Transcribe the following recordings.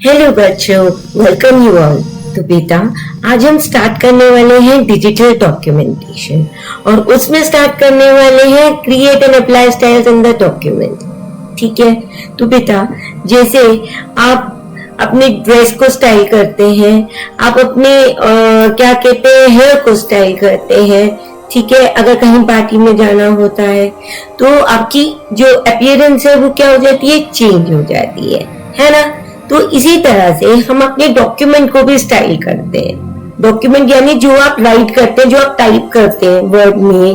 Hello बच्चों, welcome you all. तो बेटा, आज हम स्टार्ट करने वाले हैं डिजिटल डॉक्यूमेंटेशन और उसमें स्टार्ट करने वाले हैं create and apply styles in the document. ठीक है। तो बेटा, जैसे आप अपने ड्रेस को स्टाइल करते हैं, आप अपने क्या कहते हैं हेयर को स्टाइल करते हैं। ठीक है। अगर कहीं पार्टी में जाना होता है तो आपकी जो अपीयरेंस है वो क्या हो जाती है, चेंज हो जाती है ना। तो इसी तरह से हम अपने डॉक्यूमेंट को भी स्टाइल करते हैं। डॉक्यूमेंट यानी जो आप राइट करते हैं, जो आप टाइप करते हैं वर्ड में।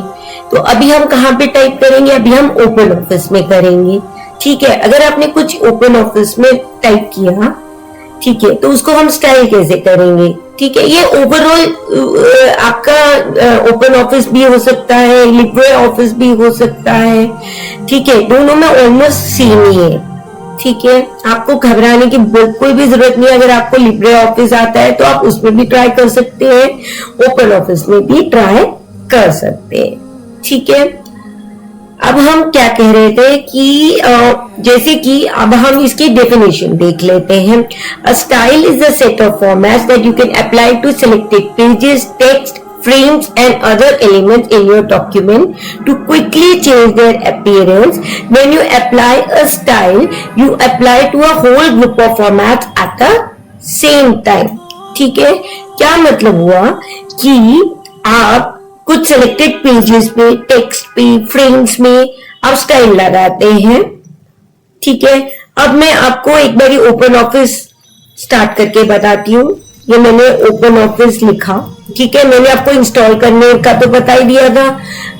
तो अभी हम कहाँ पे टाइप करेंगे, अभी हम ओपन ऑफिस में करेंगे। ठीक है। अगर आपने कुछ ओपन ऑफिस में टाइप किया, ठीक है, तो उसको हम स्टाइल कैसे करेंगे। ठीक है। ये ओवरऑल आपका ओपन ऑफिस भी हो सकता है, लिब्रे ऑफिस भी हो सकता है। ठीक है। दोनों में ऑलमोस्ट सेम ही है। ठीक है। आपको घबराने की बिल्कुल भी जरूरत नहीं है। अगर आपको लिब्रे ऑफिस आता है तो आप उसमें भी ट्राई कर सकते हैं, ओपन ऑफिस में भी ट्राई कर सकते हैं। ठीक है। अब हम क्या कह रहे थे कि जैसे कि अब हम इसकी डेफिनेशन देख लेते हैं। A style is a set of formats that you can apply to selected pages, text, frames and other elements in your document to quickly change their appearance. When you apply a style, you apply to a whole group of formats at the same time. ठीक है। क्या मतलब हुआ कि आप कुछ selected pages पे, text पे, frames में आप स्टाइल लगाते हैं। ठीक है। अब मैं आपको एक बारी ओपन ऑफिस स्टार्ट करके बताती हूँ। ये मैंने ओपन ऑफिस लिखा। ठीक है। मैंने आपको इंस्टॉल करने का तो बता ही दिया था।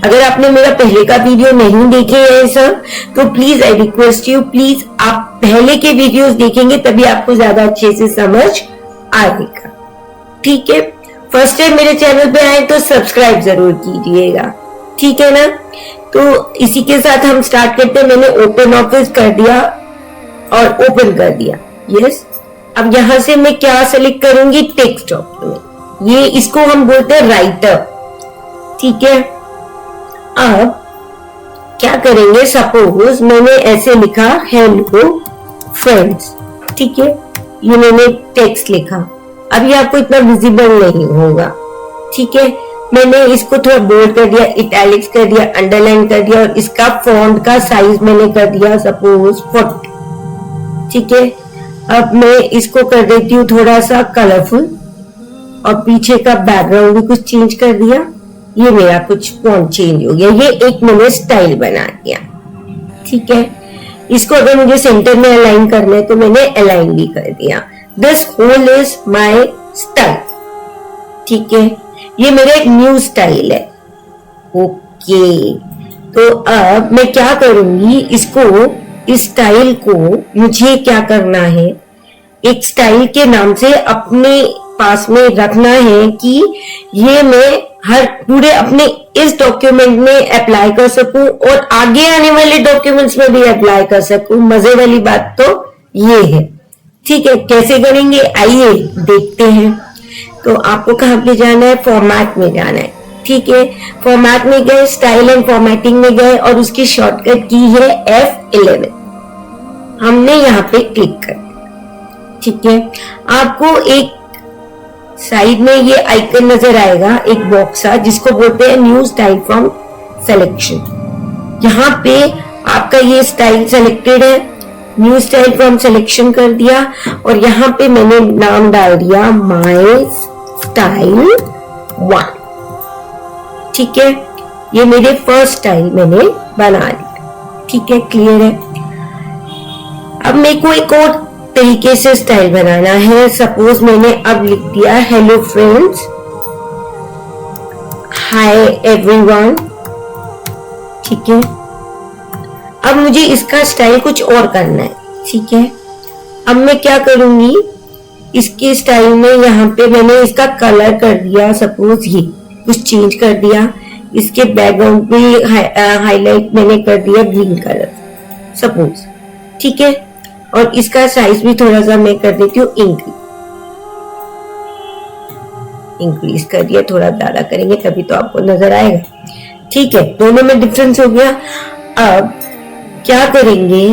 अगर आपने मेरा पहले का वीडियो नहीं देखे हैं सब, तो please I request you, please आप पहले के वीडियोस देखेंगे तभी आपको ज्यादा अच्छे से समझ आएगा। ठीक है। फर्स्ट टाइम मेरे चैनल पे आए तो सब्सक्राइब जरूर कीजिएगा। ठीक है ना। तो इसी के साथ हम स्टार्ट करते हैं। मैंने ओपन ऑफिस कर दिया और ओपन कर दिया। यस। अब यहां से मैं क्या सेलेक्ट करूंगी, टेक्स्ट डॉक्यूमेंट। ये इसको हम बोलते हैं राइटर। ठीक है। अब क्या करेंगे, सपोज मैंने ऐसे लिखा हेलो फ्रेंड्स। ठीक है। ये मैंने टेक्स्ट लिखा। अब ये आपको इतना विजिबल नहीं होगा। ठीक है। मैंने इसको थोड़ा बोल्ड कर दिया, इटैलिक्स कर दिया, अंडरलाइन कर दिया और इसका फॉन्ट का साइज मैंने कर दिया सपोज 40। ठीक है। अब मैं इसको कर देती हूँ थोड़ा सा कलरफुल और पीछे का बैकग्राउंड भी कुछ चेंज कर दिया। ये मेरा कुछ फॉन्ट चेंज हो गया। ये एक मैंने स्टाइल बना दिया। ठीक है। इसको अगर मुझे सेंटर में अलाइन करना है तो मैंने अलाइन भी कर दिया। This whole is my style. ठीक है। ये मेरा एक न्यू स्टाइल है। ओके। तो अब मैं क्या करूंगी, इसको, इस स्टाइल को मुझे क्या करना है, एक स्टाइल के नाम से अपने पास में रखना है कि ये मैं हर पूरे अपने इस डॉक्यूमेंट में अप्लाई कर सकूं और आगे आने वाले डॉक्यूमेंट्स में भी अप्लाई कर सकूं। मजे वाली बात तो ये है। ठीक है। कैसे करेंगे, आइए देखते हैं। तो आपको कहाँ पे जाना है, फॉर्मेट में जाना है। ठीक है। फॉर्मेट में गए, स्टाइल एंड फॉर्मेटिंग में गए और उसकी शॉर्टकट की है F11। हमने यहाँ पे क्लिक कर। ठीक है। आपको एक साइड में ये आइकन नजर आएगा, एक बॉक्स है जिसको बोलते हैं न्यू स्टाइल फ्रॉम सिलेक्शन। यहाँ पे आपका ये स्टाइल सेलेक्टेड है, न्यू स्टाइल फ्रॉम सिलेक्शन कर दिया और यहाँ पे मैंने नाम डाल दिया माय स्टाइल 1। ठीक है। ये मेरे फर्स्ट स्टाइल मैंने बना दिया। ठीक है। क्लियर है। अब मेरे को एक और तरीके से स्टाइल बनाना है। सपोज मैंने अब लिख दिया हेलो फ्रेंड्स, हाय एवरीवन। ठीक है। अब मुझे इसका स्टाइल कुछ और करना है। ठीक है। अब मैं क्या करूंगी, इसके स्टाइल में यहाँ पे मैंने इसका कलर कर दिया, सपोज ये कुछ चेंज कर दिया। इसके बैकग्राउंड पे हाईलाइट मैंने कर दिया ग्रीन कलर सपोज। ठीक है। और इसका साइज भी थोड़ा सा मैं कर देती हूँ इंक्रीज कर दिया। थोड़ा ज्यादा करेंगे तभी तो आपको नजर आएगा। ठीक है। दोनों में डिफरेंस हो गया। अब क्या करेंगे,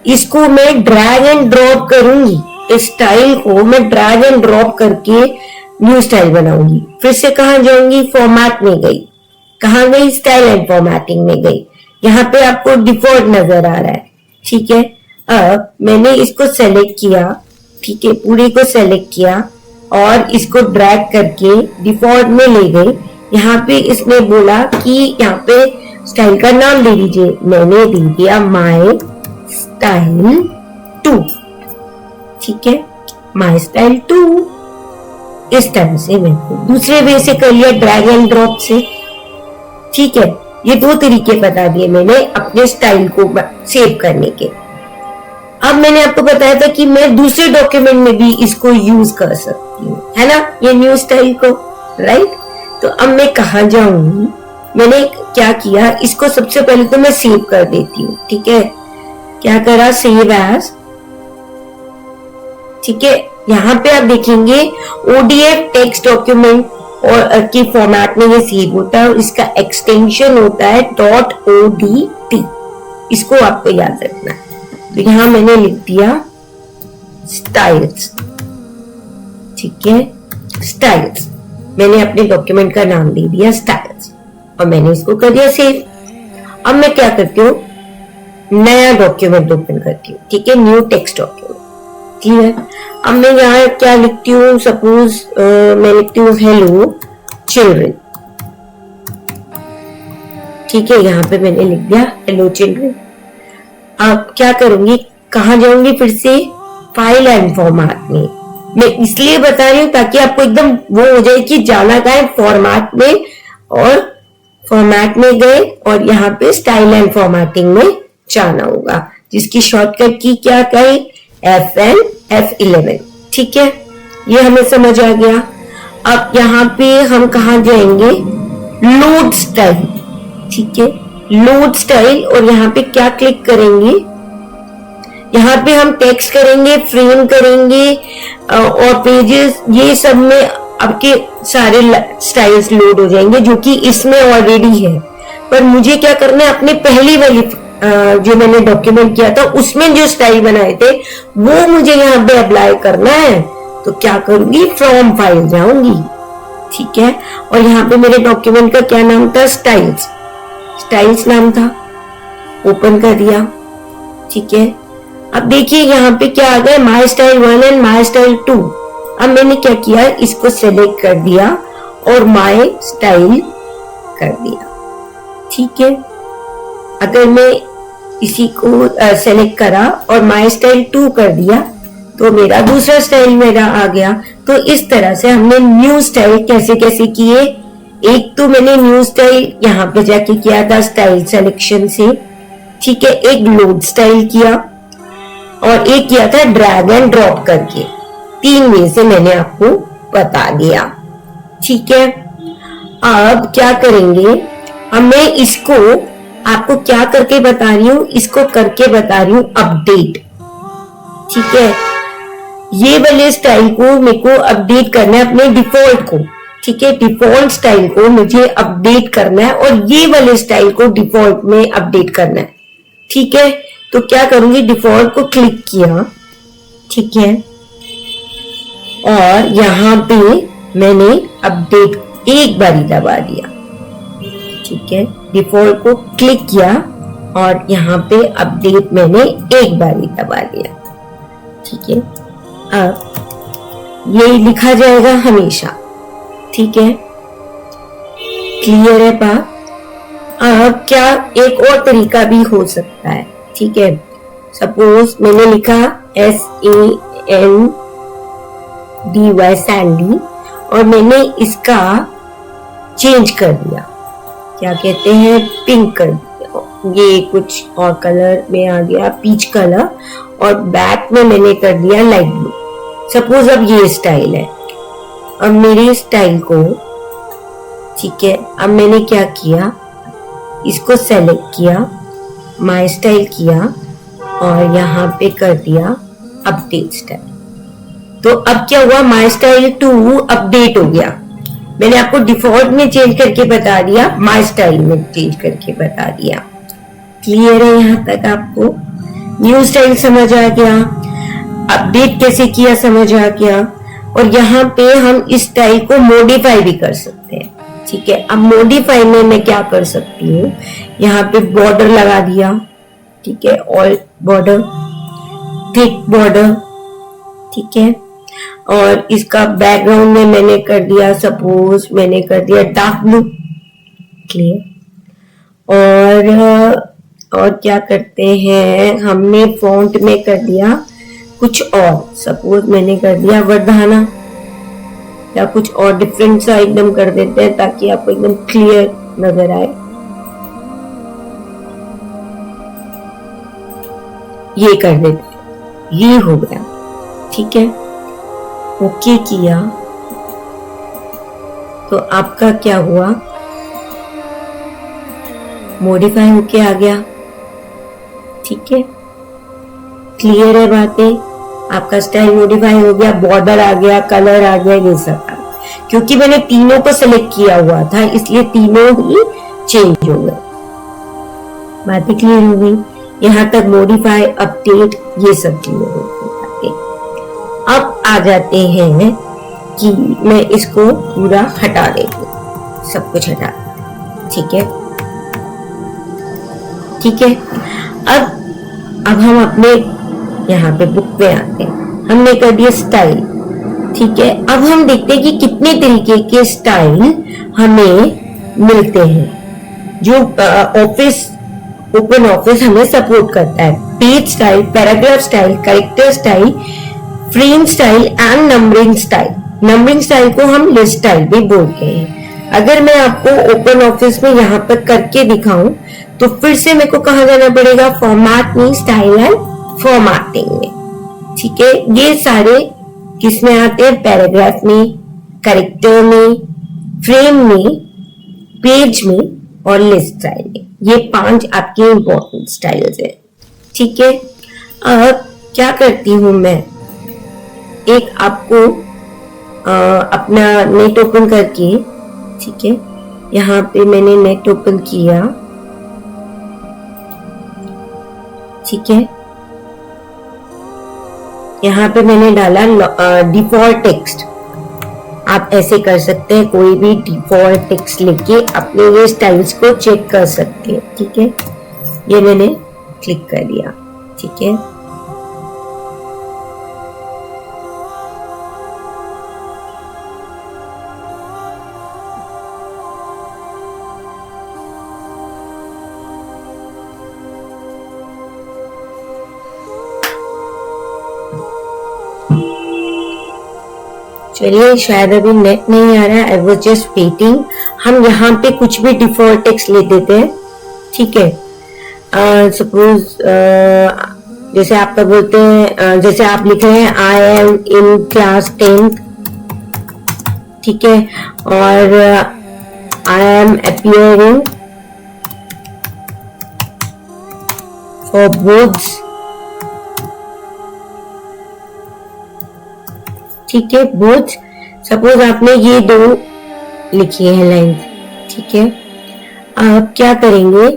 इसको मैं ड्रैग एंड ड्रॉप करूंगी, इस स्टाइल को मैं ड्रैग एंड ड्रॉप करके न्यू स्टाइल बनाऊंगी। फिर से कहां जाऊंगी, फॉर्मेट में गई, कहां गई, स्टाइल एंड फॉर्मेटिंग में गई। यहाँ पे आपको डिफॉल्ट नजर आ रहा है, ठीक है। अब मैंने इसको सेलेक्ट किया, ठीक है, पूरे को सेलेक्ट किया और इसको ड्रैग करके डिफॉल्ट में ले गई। यहाँ पे इसने बोला कि यहाँ पे स्टाइल का नाम दे दीजिए, मैंने दे दिया माई स्टाइल 2, ठीक है, माई स्टाइल 2। इस तरह से मैंने दूसरे वे से कर लिया, ड्रैग एंड ड्रॉप से, ठीक है। ये दो तरीके बता दिए मैंने अपने स्टाइल को सेव करने के। अब मैंने आपको बताया था कि मैं दूसरे डॉक्यूमेंट में भी इसको यूज कर सकती हूँ, है ना, ये न्यू स्टाइल को, राइट। तो अब मैं कहाँ जाऊंगी, मैंने क्या किया, इसको सबसे पहले तो मैं सेव कर देती हूँ, ठीक है। क्या करा, सेव एज, ठीक है। यहाँ पे आप देखेंगे ओडीएफ टेक्स्ट डॉक्यूमेंट और की फॉर्मेट में ये सेव होता है और इसका एक्सटेंशन होता है .odt, इसको आपको याद रखना है। तो यहां मैंने लिख दिया स्टाइल्स, ठीक है, स्टाइल्स, मैंने अपने डॉक्यूमेंट का नाम दे दिया स्टाइल्स और मैंने इसको कर दिया सेव। अब मैं क्या करती हूँ, नया डॉक्यूमेंट ओपन करती हूँ, ठीक है, न्यू टेक्स्ट डॉक्यूमेंट, ठीक है। अब मैं यहाँ क्या लिखती हूँ, सपोज मैं लिखती हूँ हेलो चिल्ड्रन, ठीक है, यहाँ पे मैंने लिख दिया हेलो चिल्ड्रन। अब क्या करूंगी, कहां जाऊंगी, फिर से फाइल एंड फॉर्मेट में। मैं इसलिए बता रही हूँ ताकि आपको एकदम वो हो जाए कि जाना का है फॉर्मेट में, और फॉर्मेट में गए और यहाँ पे स्टाइल एंड फॉर्मेटिंग में जाना होगा, जिसकी शॉर्टकट की क्या कहे, FN F11, ठीक है, ये हमें समझ आ गया। अब यहाँ पे हम कहा जाएंगे, लोड स्टाइल, ठीक है, लोड स्टाइल, और यहाँ पे क्या क्लिक करेंगे, यहाँ पे हम टेक्स्ट करेंगे, फ्रेम करेंगे और पेजेस, ये सब में आपके सारे स्टाइल्स लोड हो जाएंगे जो कि इसमें ऑलरेडी है। पर मुझे क्या करना है, अपने पहली वाली जो मैंने डॉक्यूमेंट किया था उसमें जो स्टाइल बनाए थे वो मुझे यहाँ पे अप्लाई करना है। तो क्या करूंगी, फ्रॉम फाइल जाऊंगी, ठीक है, और यहाँ पे मेरे डॉक्यूमेंट का क्या नाम था, स्टाइल्स, स्टाइल्स नाम था, ओपन कर दिया, ठीक है। अब देखिए यहाँ पे क्या आ गया, my style 1 and my style 2। अब मैंने क्या किया, इसको सेलेक्ट कर दिया और माई स्टाइल कर दिया, ठीक है। अगर मैं इसी को सेलेक्ट करा और माई स्टाइल 2 कर दिया तो मेरा दूसरा स्टाइल मेरा आ गया। तो इस तरह से हमने न्यू स्टाइल कैसे कैसे किए, एक तो मैंने न्यू स्टाइल यहाँ पे जाके किया था स्टाइल सिलेक्शन से, ठीक है, एक लोड स्टाइल किया और एक किया था ड्रैग एंड ड्रॉप करके। 3 वे से मैंने आपको बता दिया, ठीक है। अब क्या करेंगे, अब मैं इसको आपको क्या करके बता रही हूं, इसको करके बता रही हूं अपडेट, ठीक है। ये वाले स्टाइल को मेरे को अपडेट करना है अपने डिफॉल्ट को, ठीक है, डिफॉल्ट स्टाइल को मुझे अपडेट करना है और ये वाले स्टाइल को डिफॉल्ट में अपडेट करना है, ठीक है। तो क्या करूंगी, डिफॉल्ट को क्लिक किया, ठीक है, और यहां पे मैंने अपडेट एक बार ही दबा दिया, ठीक है, डिफॉल्ट को क्लिक किया और यहाँ पे अपडेट मैंने एक बार ही दबा दिया, ठीक है। अब ये लिखा जाएगा हमेशा, ठीक है, क्लियर है बात। अब क्या एक और तरीका भी हो सकता है, ठीक है, सपोज मैंने लिखा SANDY सैंडी और मैंने इसका चेंज कर दिया, क्या कहते हैं, पिंक कर दिया, ये कुछ और कलर में आ गया, पीच कलर, और बैक में मैंने कर दिया लाइट ब्लू। सपोज अब ये स्टाइल है, अब मेरे स्टाइल को, ठीक है, अब मैंने क्या किया, इसको सेलेक्ट किया, माई स्टाइल किया और यहाँ पे कर दिया अपडेट स्टाइल। तो अब क्या हुआ, माई स्टाइल 2 अपडेट हो गया। मैंने आपको डिफॉल्ट में चेंज करके बता दिया, माई स्टाइल में चेंज करके बता दिया। क्लियर है यहाँ तक आपको? न्यू स्टाइल समझ आ गया, अपडेट कैसे किया समझ आ गया। और यहाँ पे हम इस स्टाइल को मॉडिफाई भी कर सकते हैं। ठीक है, अब मॉडिफाई में मैं क्या कर सकती हूँ, यहाँ पे बॉर्डर लगा दिया। ठीक है, ऑल बॉर्डर, थिक बॉर्डर। ठीक है, और इसका बैकग्राउंड में मैंने कर दिया, सपोज मैंने कर दिया डार्क ब्लू। क्लियर। और क्या करते हैं, हमने फॉन्ट में कर दिया कुछ और, सपोज मैंने कर दिया वर्धाना या कुछ और डिफरेंट सा एकदम कर देते हैं ताकि आपको एकदम क्लियर नजर आए। ये कर देते हैं, ये हो गया। ठीक है, ओके किया तो आपका क्या हुआ, मॉडिफाई होके आ गया। ठीक है, क्लियर है बातें, आपका स्टाइल मॉडिफाई हो गया, बॉर्डर आ गया, कलर आ गया, ये सब आ गया। क्योंकि मैंने तीनों को सिलेक्ट किया हुआ था इसलिए तीनों ही चेंज हो गए। बातें क्लियर हो गई, यहाँ तक मॉडिफाई, अपडेट, ये सब चीजें हो गई। अब आ जाते हैं कि मैं इसको पूरा हटा देती हूँ, सब कुछ हटा। ठीक है, ठीक है। अब हम अपने यहाँ पे बुक पे आते हैं, हमने कर दिया स्टाइल। ठीक है, अब हम देखते हैं कि कितने तरीके के स्टाइल हमें मिलते हैं जो ऑफिस, ओपन ऑफिस हमें सपोर्ट करता है। Page style, paragraph style, character style, frame style and numbering style. Numbering style को हम लिस्ट स्टाइल भी बोलते हैं। अगर मैं आपको ओपन ऑफिस में यहाँ पर करके दिखाऊं तो फिर से मेरे को कहाँ जाना पड़ेगा, फॉर्मेट में, स्टाइल एंड फॉर्मेटिंग में। ठीक है, ये सारे किसमें आते हैं, पैराग्राफ में, कैरेक्टर में, फ्रेम में, पेज में और लिस्ट स्टाइल में। ये 5 आपके इंपॉर्टेंट स्टाइल्स है। ठीक है, अब क्या करती हूं मैं, एक आपको अपना नेट ओपन करके, ठीक है, यहाँ पे मैंने नेट ओपन किया। ठीक है, यहाँ पे मैंने डाला डिफॉल्ट टेक्स्ट। आप ऐसे कर सकते हैं, कोई भी डिफॉल्ट टेक्स्ट लेके अपने ये स्टाइल्स को चेक कर सकते हैं। ठीक है, ये मैंने क्लिक कर दिया। ठीक है, चलिए, शायद अभी नेट नहीं आ रहा है, आई वाज जस्ट वेटिंग। हम यहाँ पे कुछ भी डिफॉल्ट टेक्स्ट ले देते हैं। ठीक है, सपोज जैसे आप बोलते हैं, जैसे आप लिख रहे हैं I am in class 10th। ठीक है, और I am appearing for books. ठीक है, बोथ। सपोज आपने ये 2 लिखी है लाइन। ठीक है, आप क्या करेंगे,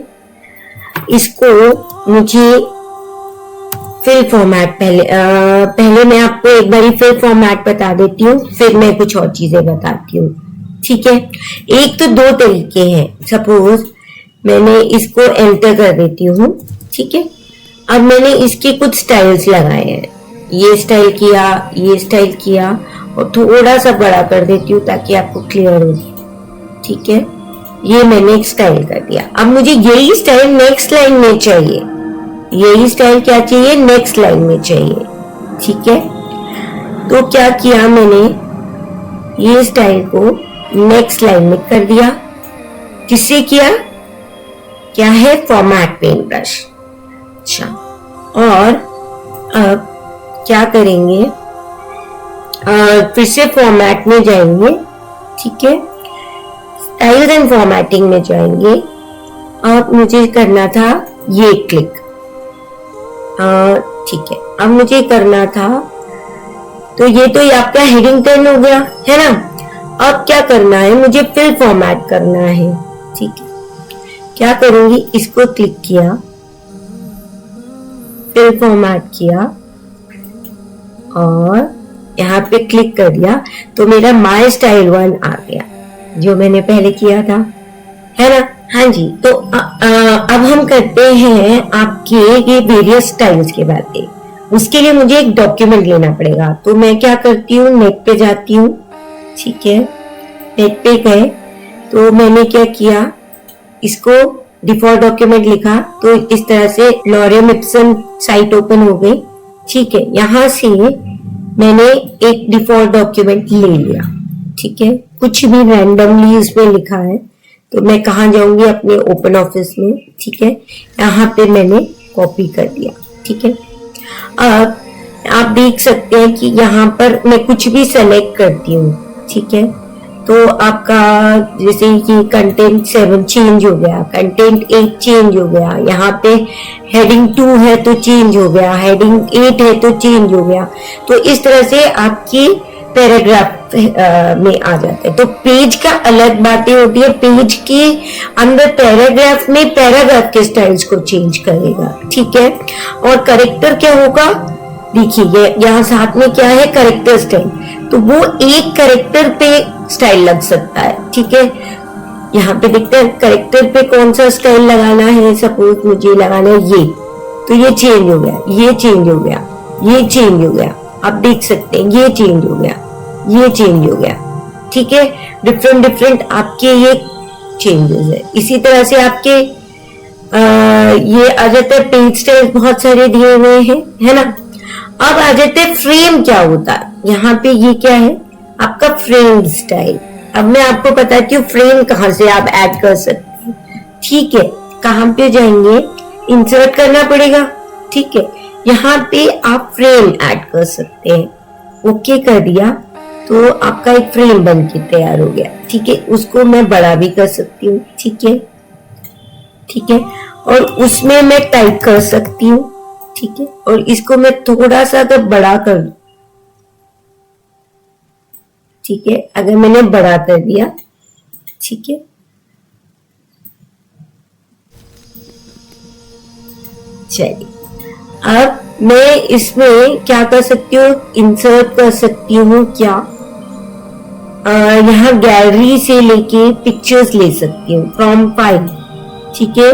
इसको मुझे फिल फॉर्मेट, पहले मैं आपको एक बारी फिल फॉर्मेट बता देती हूँ, फिर मैं कुछ और चीजें बताती हूँ। ठीक है, एक तो 2 तरीके हैं। सपोज मैंने इसको एंटर कर देती हूँ। ठीक है, अब मैंने इसके कुछ स्टाइल्स लगाए हैं, ये स्टाइल किया, ये स्टाइल किया, और थोड़ा सा बड़ा कर देती हूँ ताकि आपको क्लियर हो। ठीक है, ये मैंने एक स्टाइल कर दिया। अब मुझे यही स्टाइल नेक्स्ट लाइन में चाहिए, यही स्टाइल क्या चाहिए, नेक्स्ट लाइन में चाहिए। ठीक है, तो क्या किया मैंने, ये स्टाइल को नेक्स्ट लाइन में कर दिया। किससे किया, क्या है, फॉर्मेट पेन ब्रश। अच्छा, और अब क्या करेंगे, फिर से फॉर्मेट में जाएंगे। ठीक है, स्टाइल्स एंड फॉर्मेटिंग में जाएंगे। अब मुझे करना था ये क्लिक। ठीक है, अब मुझे करना था, तो ये तो आपका हेडिंग 10 हो गया है ना। अब क्या करना है, मुझे फिल फॉर्मेट करना है। ठीक है, क्या करूंगी, इसको क्लिक किया, रेक्टेल फॉर्मेट किया और यहाँ पे क्लिक कर दिया तो मेरा माय स्टाइल 1 आ गया जो मैंने पहले किया था, है ना। हाँ जी, तो अब हम करते हैं आपके ये वेरियस स्टाइल्स के बातें। उसके लिए मुझे एक डॉक्यूमेंट लेना पड़ेगा, तो मैं क्या करती हूँ, नेट पे जाती हूँ। ठीक है, नेट पे गए तो मैंने क्या किया, इसको डिफॉल्ट डॉक्यूमेंट लिखा तो इस तरह से लॉरियम इप्सन साइट ओपन हो गई। ठीक है, यहां से मैंने एक डिफॉल्ट डॉक्यूमेंट ले लिया। ठीक है, कुछ भी रैंडमली उसमें लिखा है तो मैं कहाँ जाऊंगी, अपने ओपन ऑफिस में। ठीक है, यहाँ पे मैंने कॉपी कर दिया। ठीक है, अब आप देख सकते हैं कि यहाँ पर मैं कुछ भी सेलेक्ट करती हूँ। ठीक है, तो आपका जैसे कि कंटेंट 7 चेंज हो गया, कंटेंट 8 चेंज हो गया, यहाँ पे हेडिंग 2 है तो चेंज हो गया, हेडिंग 8 है तो चेंज हो गया। तो इस तरह से आपकी पैराग्राफ में आ जाता है। तो पेज का अलग बातें होती है, पेज के अंदर पैराग्राफ में पैराग्राफ के स्टाइल्स को चेंज करेगा। ठीक है, और करेक्टर क्या होगा, देखिए यहाँ साथ में क्या है, करेक्टर स्टाइल, तो वो एक करेक्टर पे स्टाइल लग सकता है। ठीक है, यहाँ पे देखते हैं करेक्टर पे कौन सा स्टाइल लगाना है। सपोज मुझे लगाना है ये, तो ये चेंज हो गया, ये चेंज हो गया, ये चेंज हो गया, आप देख सकते हैं ये चेंज हो गया, ये चेंज हो गया। ठीक है, डिफरेंट आपके ये चेंजेस है। इसी तरह से आपके ये आ जाता है पेज स्टाइल, बहुत सारे दिए हुए हैं, है ना। अब आ जाते हैं फ्रेम क्या होता है। यहाँ पे ये क्या है, आपका फ्रेम स्टाइल। अब मैं आपको बताती हूँ फ्रेम कहाँ से आप ऐड कर सकते हैं। ठीक है, कहाँ पे जाएंगे, इंसर्ट करना पड़ेगा। ठीक है, यहाँ पे आप फ्रेम ऐड कर सकते हैं। ओके कर दिया तो आपका एक फ्रेम बन के तैयार हो गया। ठीक है, उसको मैं बड़ा भी कर सकती हूँ। ठीक है, ठीक है, और उसमें मैं टाइप कर सकती हूँ। ठीक है, और इसको मैं थोड़ा सा अगर बड़ा कर दूं, ठीक है, अगर मैंने बड़ा कर दिया, ठीक है, चलिए अब मैं इसमें क्या कर सकती हूँ, इंसर्ट कर सकती हूँ क्या, यहाँ गैलरी से लेके पिक्चर्स ले सकती हूँ फ्रॉम फाइल। ठीक है,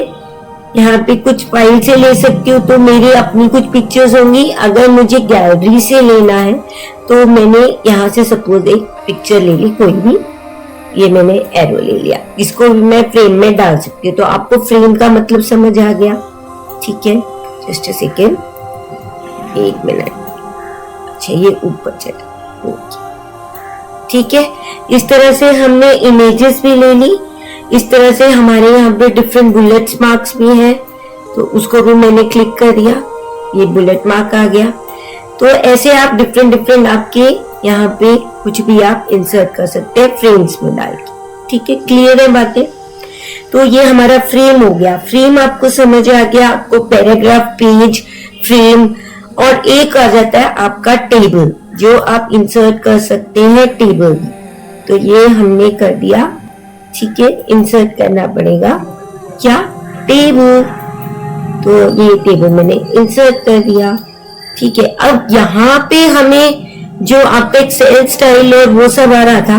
यहाँ पे कुछ फाइल से ले सकती हूँ तो मेरी अपनी कुछ पिक्चर्स होंगी। अगर मुझे गैलरी से लेना है तो मैंने यहाँ से सपोज एक पिक्चर ले ली कोई भी, ये मैंने एरो ले लिया, इसको मैं फ्रेम में डाल सकती हूँ। तो आपको फ्रेम का मतलब समझ आ गया। ठीक है, जस्ट अ सेकेंड, 1 मिनट। अच्छा, ये ऊपर चला, ओके, ठीक है। इस तरह से हमने इमेजेस भी ले ली। इस तरह से हमारे यहाँ पे डिफरेंट बुलेट्स मार्क्स भी हैं, तो उसको भी मैंने क्लिक कर दिया, ये बुलेट मार्क आ गया। तो ऐसे आप डिफरेंट आपके यहाँ पे कुछ भी आप इंसर्ट कर सकते हैं फ्रेम्स में डाल के। ठीक है, क्लियर है बातें। तो ये हमारा फ्रेम हो गया। फ्रेम आपको समझ आ गया, आपको पैराग्राफ, पेज, फ्रेम, और एक आ जाता है आपका टेबल, जो आप इंसर्ट कर सकते हैं टेबल। तो ये हमने कर दिया। ठीक है, इंसर्ट करना पड़ेगा क्या, टेबल, तो ये टेबल मैंने इंसर्ट कर दिया। ठीक है, अब यहाँ पे हमें जो आपका एक सेल स्टाइल और वो सब आ रहा था,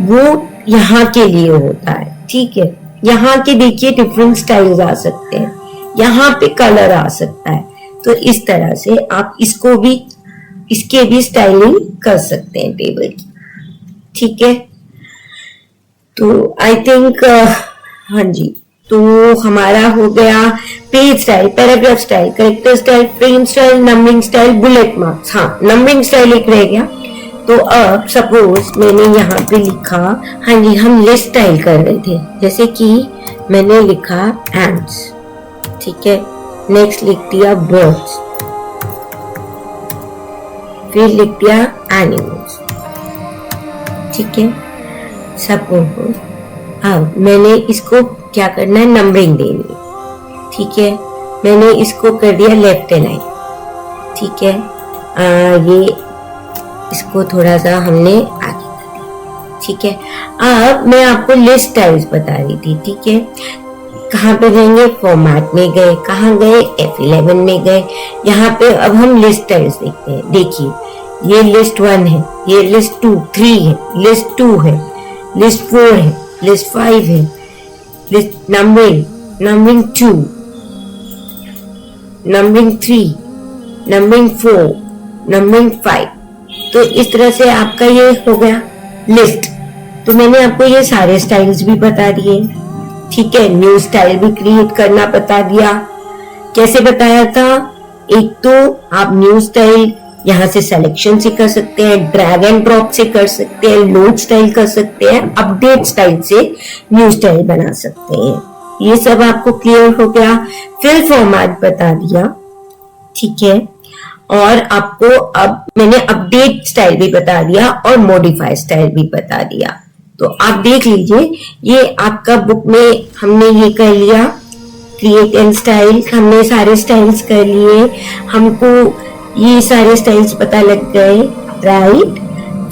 वो यहाँ के लिए होता है। ठीक है, यहाँ के देखिए डिफरेंट स्टाइल्स आ सकते हैं, यहाँ पे कलर आ सकता है। तो इस तरह से आप इसको भी, इसके भी स्टाइलिंग कर सकते हैं टेबल की। ठीक है, तो आई थिंक हाँ जी, तो हमारा हो गया page style, paragraph style, character style, frame style, numbering style, bullet marks. हाँ, नंबरिंग स्टाइल एक रह गया। तो अब सपोज मैंने यहाँ पे लिखा, हाँ जी, हम लिस्ट स्टाइल कर रहे थे, जैसे कि मैंने लिखा एंड्स। ठीक है, नेक्स्ट लिख दिया बर्ड्स, फिर लिख दिया एनिमल्स। ठीक है, सपोज अब मैंने इसको क्या करना है, नंबरिंग देनी है। ठीक है, मैंने इसको कर दिया लेफ्ट अलाइन। ठीक है, ये इसको थोड़ा सा हमने आगे कर दिया। ठीक है, अब मैं आपको लिस्ट स्टाइल्स बता रही थी। ठीक है, कहाँ पे जाएंगे, फॉर्मेट में गए, कहाँ गए, F11 में गए। यहाँ पे अब हम लिस्ट स्टाइल्स देखते हैं। देखिए ये लिस्ट 1 है, ये लिस्ट 2 3 है, लिस्ट 2 है, लिस्ट 4 है, लिस्ट 5 है, list numbering 2, numbering 3, numbering 4, numbering 5। तो इस तरह से आपका ये हो गया लिस्ट। तो मैंने आपको ये सारे स्टाइल्स भी बता दिए, ठीक है। न्यू स्टाइल भी क्रिएट करना बता दिया। कैसे बताया था, एक तो आप न्यू स्टाइल यहाँ से सिलेक्शन से कर सकते हैं, ड्रैग एंड ड्रॉप से कर सकते हैं, लोड स्टाइल कर सकते हैं, अपडेट स्टाइल से न्यू स्टाइल बना सकते हैं। ये सब आपको क्लियर हो गया। फिल फॉर्मेट बता दिया, ठीक है। और आपको अब मैंने अपडेट स्टाइल भी बता दिया और मॉडिफाई स्टाइल भी बता दिया। तो आप देख लीजिए, ये आपका बुक में हमने ये कर लिया, क्रिएट एंड स्टाइल, हमने सारे स्टाइल्स कर लिए, हमको ये सारे स्टाइल्स पता लग गए, राइट।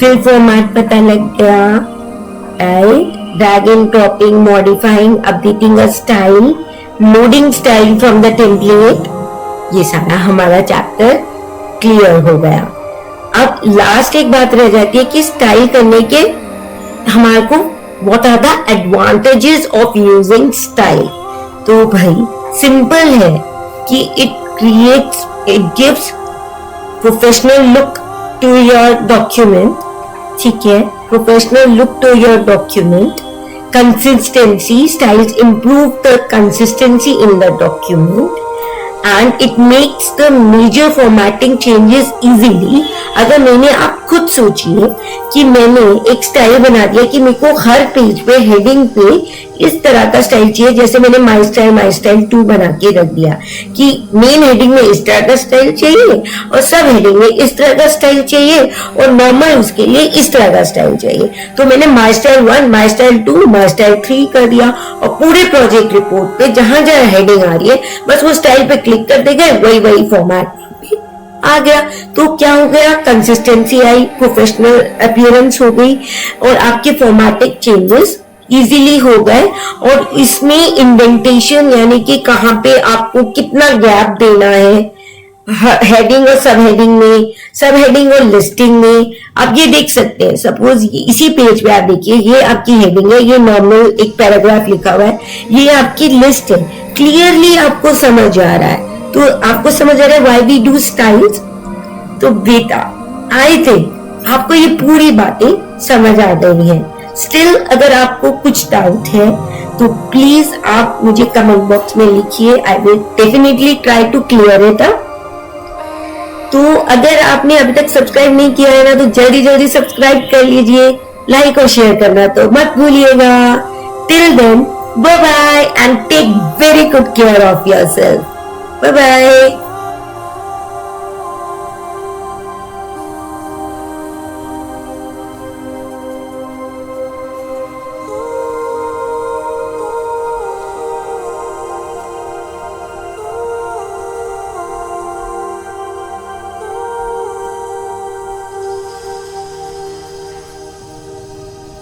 फिल फॉर्मेट पता लग गया, right. Drag and dropping, modifying, updating a style, loading style from the template, ये सारा हमारा चैप्टर क्लियर हो गया। अब लास्ट एक बात रह जाती है कि स्टाइल करने के हमारे को what are the advantages of using style. तो भाई सिंपल है कि it gives professional look to your document, ठीक है, professional look to your document. Consistency, styles improve the consistency in the document and it makes the major formatting changes easily। अगर मैंने, आप खुद सोचिए कि मैंने एक स्टाइल बना दिया कि मेरे को हर पेज पे हेडिंग पे इस तरह का स्टाइल चाहिए, जैसे मैंने माई स्टाइल 2 बना के रख दिया कि मेन हेडिंग में इस तरह का स्टाइल चाहिए और सब हेडिंग में इस तरह का स्टाइल चाहिए और नॉर्मल उसके लिए इस तरह का स्टाइल चाहिए। तो मैंने my style 1, my style 2, my style 3 कर दिया और पूरे प्रोजेक्ट रिपोर्ट पे जहां जहां हेडिंग आ रही है बस वो स्टाइल पे क्लिक कर देगा, वही फॉर्मेट आ गया। तो क्या हो गया, कंसिस्टेंसी आई, प्रोफेशनल अपीयरेंस हो गई और आपके फॉर्मेटिक चेंजेस इजीली हो गए। और इसमें इंडेंटेशन यानी कि कहां पे आपको कितना गैप देना है हेडिंग और सब हेडिंग में, सब हेडिंग और लिस्टिंग में, आप ये देख सकते हैं। सपोज इसी पेज पे आप देखिए, ये आपकी हेडिंग है, ये नॉर्मल एक पैराग्राफ लिखा हुआ है, ये आपकी लिस्ट है, क्लियरली आपको समझ आ रहा है। तो आपको समझ आ रहा है व्हाई वी डू स्टाइल्स। तो बेटा आई थिंक आपको ये पूरी बातें समझ आ गई हैं। स्टिल अगर आपको कुछ डाउट है तो प्लीज आप मुझे कमेंट बॉक्स में लिखिए, I will definitely try to clear it up. तो अगर आपने अभी तक सब्सक्राइब नहीं किया है ना तो जल्दी जल्दी सब्सक्राइब कर लीजिए, लाइक और शेयर करना तो मत भूलिएगा। Till then bye bye and take very good care of yourself. Bye bye.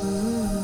Ooh.